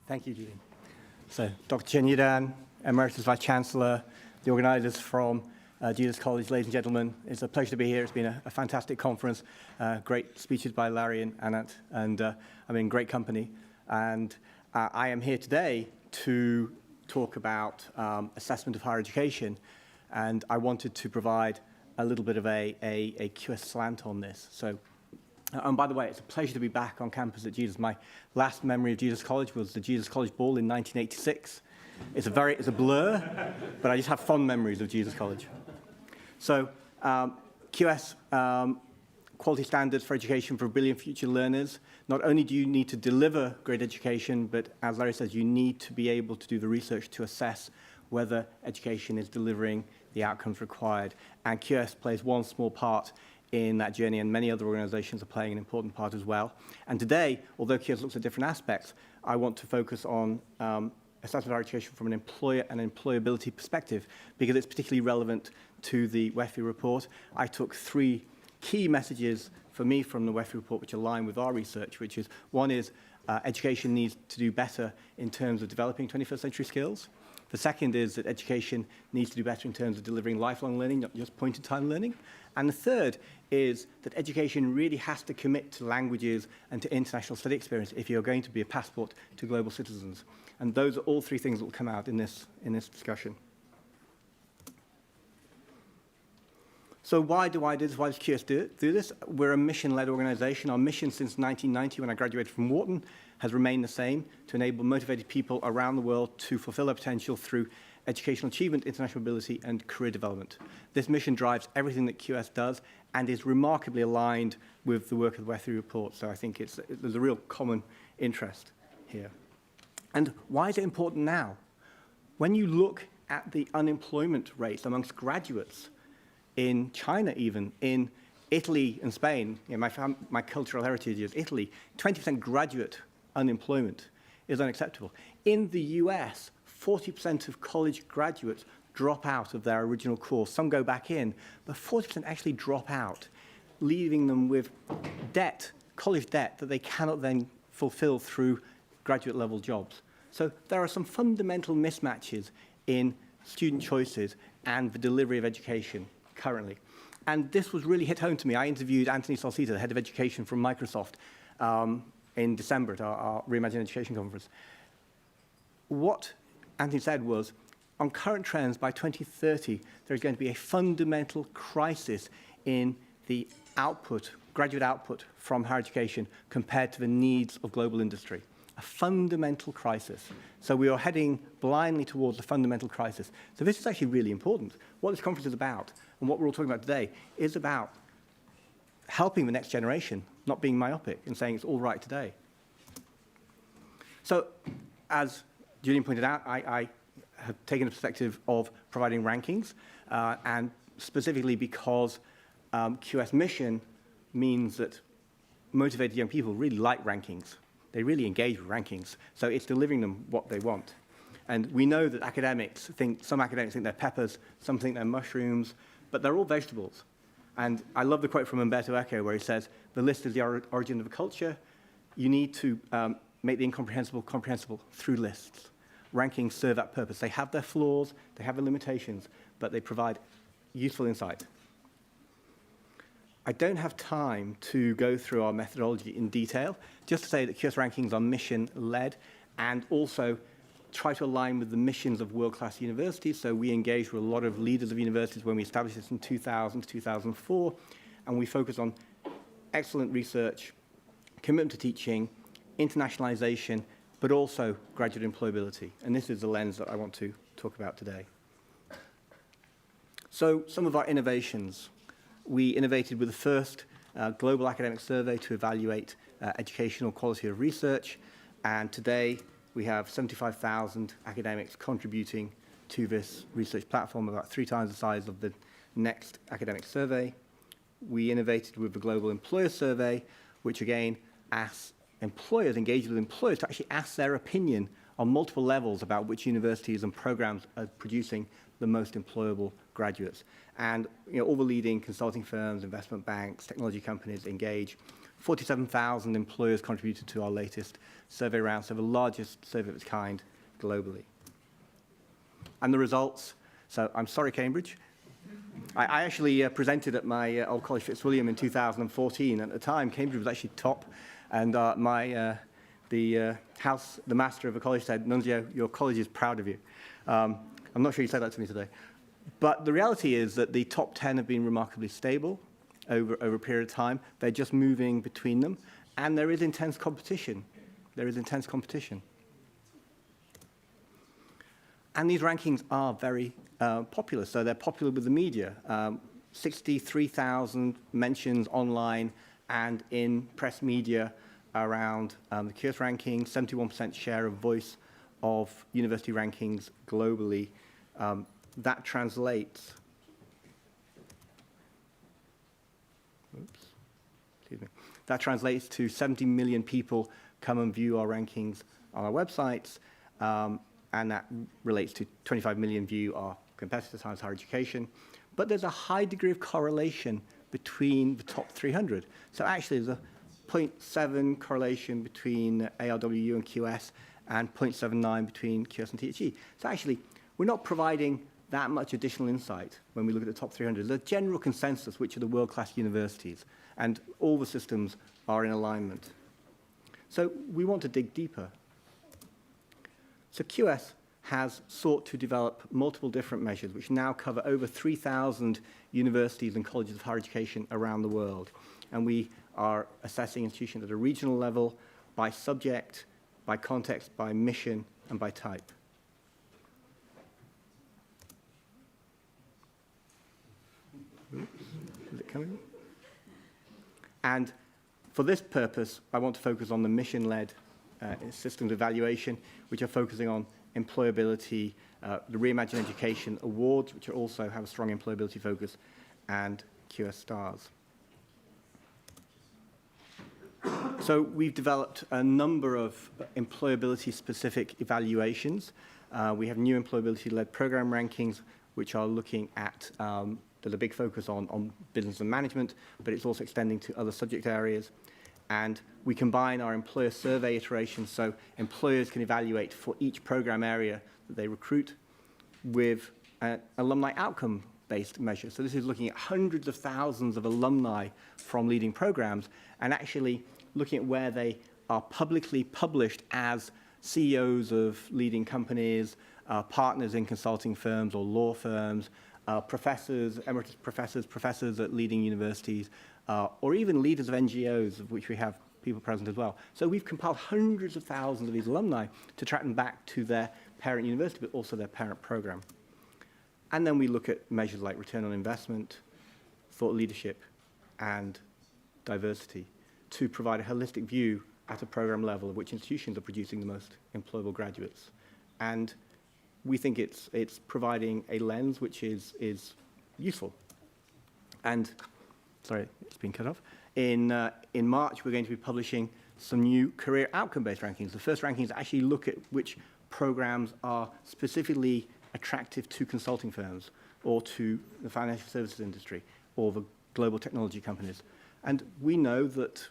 Thank you, Julian. So, Dr. Chen Yidan, Emeritus Vice Chancellor, the organizers from Jesus College, ladies and gentlemen, it's a pleasure to be here. It's been a fantastic conference, great speeches by Larry and Anat, and I'm in great company. And I am here today to talk about assessment of higher education, and I wanted to provide a little bit of a QS slant on this. So, and by the way, it's a pleasure to be back on campus at Jesus. My last memory of Jesus College was the Jesus College Ball in 1986. It's a blur, but I just have fond memories of Jesus College. So, QS, quality standards for education for 1 billion future learners. Not only do you need to deliver great education, but as Larry says, you need to be able to do the research to assess whether education is delivering the outcomes required. And QS plays one small part in that journey, and many other organizations are playing an important part as well. And today, although QS looks at different aspects, I want to focus on assessment of higher education from an employer and employability perspective, because it's particularly relevant to the WEFI report. I took 3 key messages for me from the WEFI report which align with our research, which is, one is education needs to do better in terms of developing 21st century skills. The second is that education needs to do better in terms of delivering lifelong learning, not just point-in-time learning. And the third is that education really has to commit to languages and to international study experience if you're going to be a passport to global citizens. And those are all 3 things that will come out in this discussion. So why do I do this? Why does QS do this? We're a mission-led organization. Our mission since 1990, when I graduated from Wharton, has remained the same: to enable motivated people around the world to fulfill their potential through educational achievement, international mobility, and career development. This mission drives everything that QS does and is remarkably aligned with the work of the WEFI report. So I think there's a real common interest here. And why is it important now? When you look at the unemployment rates amongst graduates in China, even in Italy and Spain, you know, my cultural heritage is Italy, 20% graduate unemployment is unacceptable. In the US, 40% of college graduates drop out of their original course. Some go back in, but 40% actually drop out, leaving them with debt, college debt, that they cannot then fulfill through graduate level jobs. So there are some fundamental mismatches in student choices and the delivery of education currently. And this was really hit home to me. I interviewed Anthony Salcita, the head of education from Microsoft, in December at our Reimagine Education conference. What Anthony said was, on current trends, by 2030, there's going to be a fundamental crisis in the output, graduate output from higher education compared to the needs of global industry. A fundamental crisis. So we are heading blindly towards a fundamental crisis. So this is actually really important. What this conference is about, and what we're all talking about today, is about helping the next generation, not being myopic and saying it's all right today. So, as Julian pointed out, I have taken the perspective of providing rankings, and specifically because QS mission means that motivated young people really like rankings. They really engage with rankings, so it's delivering them what they want. And we know that some academics think they're peppers, some think they're mushrooms, but they're all vegetables. And I love the quote from Umberto Eco where he says, the list is the origin of a culture. You need to make the incomprehensible comprehensible through lists. Rankings serve that purpose. They have their flaws, they have their limitations, but they provide useful insight. I don't have time to go through our methodology in detail, just to say that QS rankings are mission-led and also try to align with the missions of world-class universities. So we engage with a lot of leaders of universities when we established this in 2000 to 2004, and we focus on excellent research, commitment to teaching, internationalization, but also graduate employability. And this is the lens that I want to talk about today. So some of our innovations. We innovated with the first global academic survey to evaluate educational quality of research, and today we have 75,000 academics contributing to this research platform, about 3 times the size of the next academic survey. We innovated with the Global Employer Survey, which again asks employers, engaged with employers, to actually ask their opinion on multiple levels about which universities and programs are producing the most employable graduates. And all the leading consulting firms, investment banks, technology companies engage 47,000 employers contributed to our latest survey round, so the largest survey of its kind globally. And the results, so I'm sorry, Cambridge. I actually presented at my old college, Fitzwilliam, in 2014. At the time, Cambridge was actually top, and the master of the college said, "Nunzio, your college is proud of you." I'm not sure you said that to me today. But the reality is that the top 10 have been remarkably stable over a period of time. They're just moving between them, and there is intense competition. There is intense competition. And these rankings are very popular, so they're popular with the media. 63,000 mentions online and in press media around the QS ranking, 71% share of voice of university rankings globally. That translates, that translates to 70 million people come and view our rankings on our websites, and that relates to 25 million view our competitor Science Higher Education. But there's a high degree of correlation between the top 300. So actually there's a 0.7 correlation between ARWU and QS and 0.79 between QS and THE. So actually, we're not providing that much additional insight when we look at the top 300. There's a general consensus which are the world-class universities, and all the systems are in alignment. So we want to dig deeper. So QS has sought to develop multiple different measures which now cover over 3,000 universities and colleges of higher education around the world. And we are assessing institutions at a regional level, by subject, by context, by mission, and by type. Oops, is it coming? And for this purpose, I want to focus on the mission-led systems evaluation, which are focusing on employability, the Reimagine Education Awards, which also have a strong employability focus, and QS Stars. So we've developed a number of employability-specific evaluations. We have new employability-led program rankings, which are looking at, there's a big focus on business and management, but it's also extending to other subject areas. And we combine our employer survey iterations, so employers can evaluate for each program area that they recruit with alumni outcome-based measures. So this is looking at hundreds of thousands of alumni from leading programs and actually looking at where they are publicly published as CEOs of leading companies, partners in consulting firms or law firms, professors, emeritus professors, professors at leading universities, or even leaders of NGOs, of which we have people present as well. So we've compiled hundreds of thousands of these alumni to track them back to their parent university, but also their parent program. And then we look at measures like return on investment, thought leadership, and diversity to provide a holistic view at a program level of which institutions are producing the most employable graduates. And we think it's providing a lens which is useful. And, sorry, it's been cut off. In March, we're going to be publishing some new career outcome-based rankings. The first rankings actually look at which programs are specifically attractive to consulting firms or to the financial services industry or the global technology companies. And we know that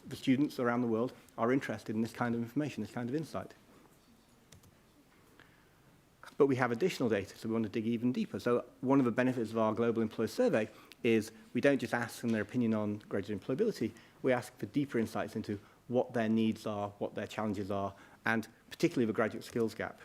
the students around the world are interested in this kind of information, this kind of insight. But we have additional data, so we want to dig even deeper. So one of the benefits of our global employer survey is we don't just ask them their opinion on graduate employability, we ask for deeper insights into what their needs are, what their challenges are, and particularly the graduate skills gap.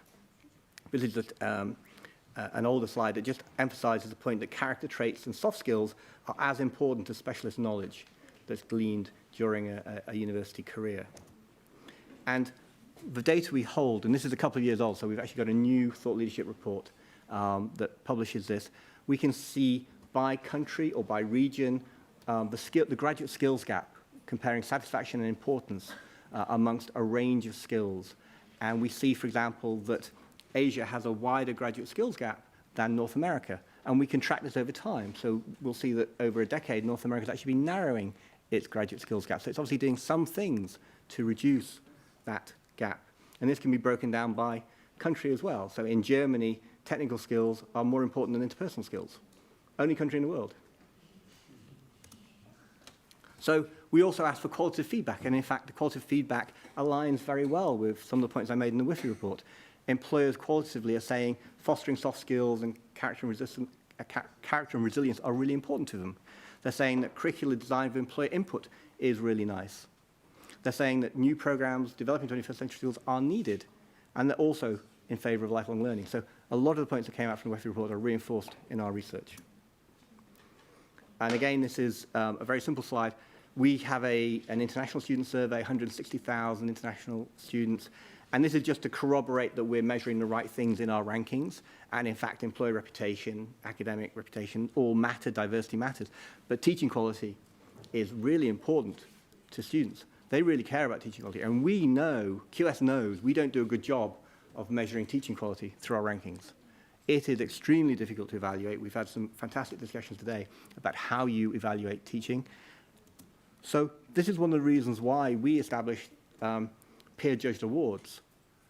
This is an older slide that just emphasizes the point that character traits and soft skills are as important as specialist knowledge that's gleaned during a university career. And the data we hold, and this is a couple of years old, so we've actually got a new thought leadership report that publishes this. We can see by country or by region the graduate skills gap, comparing satisfaction and importance amongst a range of skills. And we see, for example, that Asia has a wider graduate skills gap than North America. And we can track this over time. So we'll see that over a decade, North America has actually been narrowing its graduate skills gap. So it's obviously doing some things to reduce that gap. And this can be broken down by country as well. So in Germany, technical skills are more important than interpersonal skills. Only country in the world. So we also ask for qualitative feedback, and in fact, the qualitative feedback aligns very well with some of the points I made in the WIFI report. Employers qualitatively are saying fostering soft skills and character and resilience are really important to them. They're saying that curricular design of employer input is really nice. They're saying that new programs developing 21st century skills are needed, and they're also in favor of lifelong learning. So a lot of the points that came out from the WIFI report are reinforced in our research. And again, this is a very simple slide. We have an international student survey, 160,000 international students, and this is just to corroborate that we're measuring the right things in our rankings. And in fact, employer reputation, academic reputation, all matter, diversity matters. But teaching quality is really important to students. They really care about teaching quality. And we know, QS knows, we don't do a good job of measuring teaching quality through our rankings. It is extremely difficult to evaluate. We've had some fantastic discussions today about how you evaluate teaching. So this is one of the reasons why we established peer-judged awards,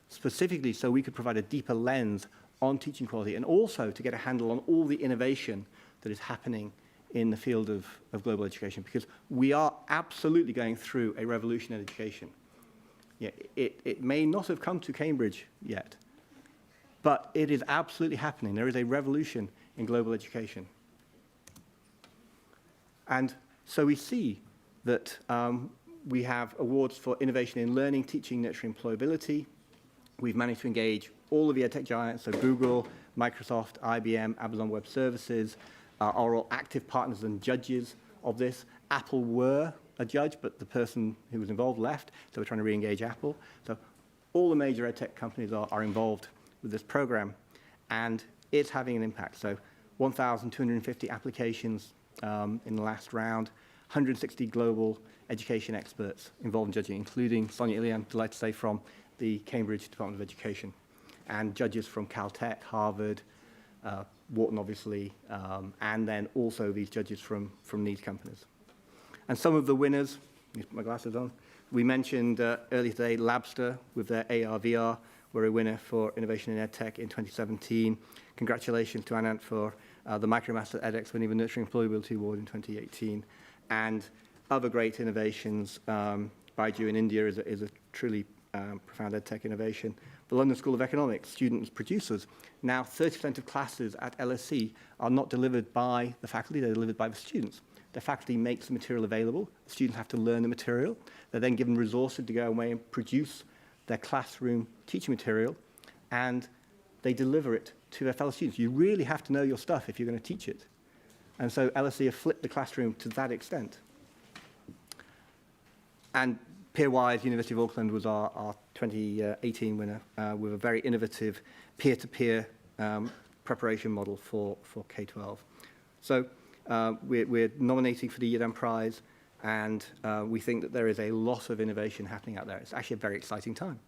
specifically so we could provide a deeper lens on teaching quality and also to get a handle on all the innovation that is happening in the field of global education, because we are absolutely going through a revolution in education. Yeah, it may not have come to Cambridge yet, but it is absolutely happening. There is a revolution in global education. And so we see that we have awards for innovation in learning, teaching, nurturing, employability. We've managed to engage all of the edtech giants, so Google, Microsoft, IBM, Amazon Web Services, are all active partners and judges of this. Apple were a judge, but the person who was involved left, so we're trying to re-engage Apple. So all the major edtech companies are involved with this program, and it's having an impact. So 1,250 applications in the last round, 160 global education experts involved in judging, including Sonia Illy, I'm delighted to say, from the Cambridge Department of Education, and judges from Caltech, Harvard, Wharton, obviously, and then also these judges from these companies. And some of the winners, let me put my glasses on, we mentioned earlier today, Labster with their AR/VR were a winner for innovation in EdTech in 2017. Congratulations to Anant for the MicroMaster edX winning the Nurturing Employability Award in 2018. And other great innovations, Baiju in India is a truly profound EdTech innovation. The London School of Economics, students, producers, now 30% of classes at LSE are not delivered by the faculty, they're delivered by the students. The faculty makes the material available, the students have to learn the material, they're then given resources to go away and produce their classroom teaching material, and they deliver it to their fellow students. You really have to know your stuff if you're going to teach it. And so LSE have flipped the classroom to that extent. And Peerwise, University of Auckland was our 2018 winner with a very innovative peer-to-peer preparation model for K-12. So we're nominating for the Yidan Prize, and we think that there is a lot of innovation happening out there. It's actually a very exciting time.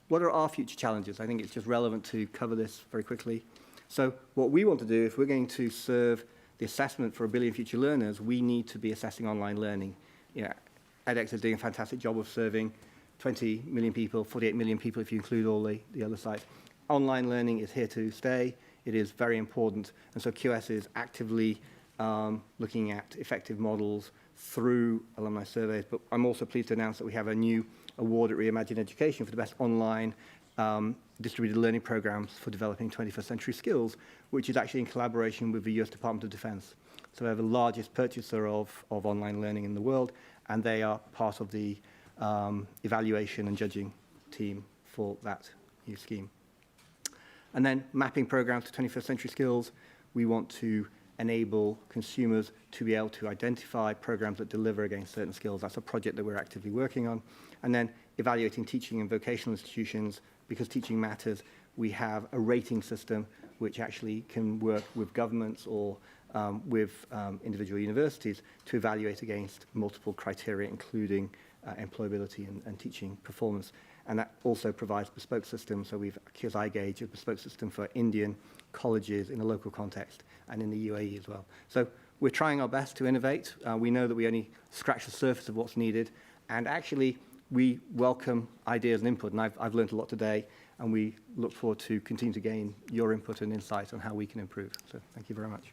What are our future challenges? I think it's just relevant to cover this very quickly. So what we want to do, if we're going to serve the assessment for 1 billion future learners, we need to be assessing online learning. You know, edX is doing a fantastic job of serving 20 million people, 48 million people if you include all the other sites. Online learning is here to stay. It is very important. And so QS is actively looking at effective models through alumni surveys. But I'm also pleased to announce that we have a new award at Reimagine Education for the best online distributed learning programs for developing 21st century skills, which is actually in collaboration with the US Department of Defense. So they're the largest purchaser of online learning in the world, and they are part of the evaluation and judging team for that new scheme. And then mapping programs to 21st century skills, we want to enable consumers to be able to identify programs that deliver against certain skills. That's a project that we're actively working on. And then evaluating teaching in vocational institutions, because teaching matters, we have a rating system which actually can work with governments or with individual universities to evaluate against multiple criteria, including employability and teaching performance. And that also provides bespoke systems. So we've QS iGauge, a bespoke system for Indian colleges in a local context and in the UAE as well. So we're trying our best to innovate. We know that we only scratch the surface of what's needed. And actually, we welcome ideas and input. And I've learned a lot today. And we look forward to continue to gain your input and insights on how we can improve. So thank you very much.